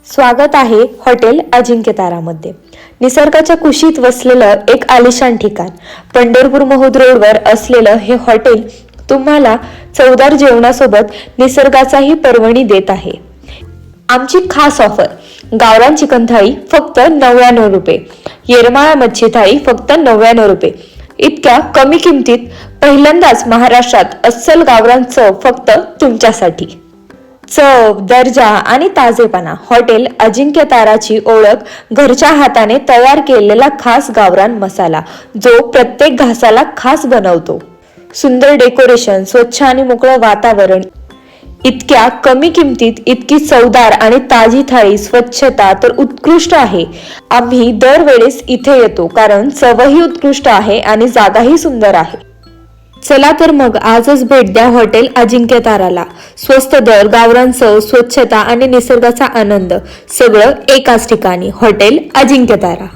स्वागत आहे हॉटेल अजिंक्य तारामध्ये। निसर्गाच्या कुशीत वसलेलं एक आलिशान ठिकाण, पंढरपूर महूद रोडवर असलेलं हे हॉटेल तुम्हाला चवदार जेवणासोबत निसर्गाचाही पर्वणी देत आहे। आमची खास ऑफर, गावरान चिकन थाळी फक्त 99 रुपये, येरमाळा मच्छी थाळी फक्त 99 रुपये। इतक्या कमी किमतीत पहिल्यांदाच महाराष्ट्रात अस्सल गावरान चव फक्त तुमच्यासाठी। चव, दर्जा आणि ताजेपणा, हॉटेल अजिंक्य ताराची ओळख घरच्या हाताने तयार केलेला खास गावरान मसाला, जो प्रत्येक घासाला खास बनवतो। सुंदर डेकोरेशन, स्वच्छ आणि मोकळं वातावरण, इतक्या कमी किमतीत इतकी चवदार आणि ताजी थाळी, स्वच्छता तर उत्कृष्ट आहे। आम्ही दरवेळेस इथे येतो कारण चवही उत्कृष्ट आहे आणि जागाही सुंदर आहे। चला तर मग आजच भेट द्या हॉटेल अजिंक्य ताराला। स्वस्त दर, गावरान चव, स्वच्छता आणि निसर्गाचा आनंद सगळं एकाच ठिकाणी, हॉटेल अजिंक्य तारा।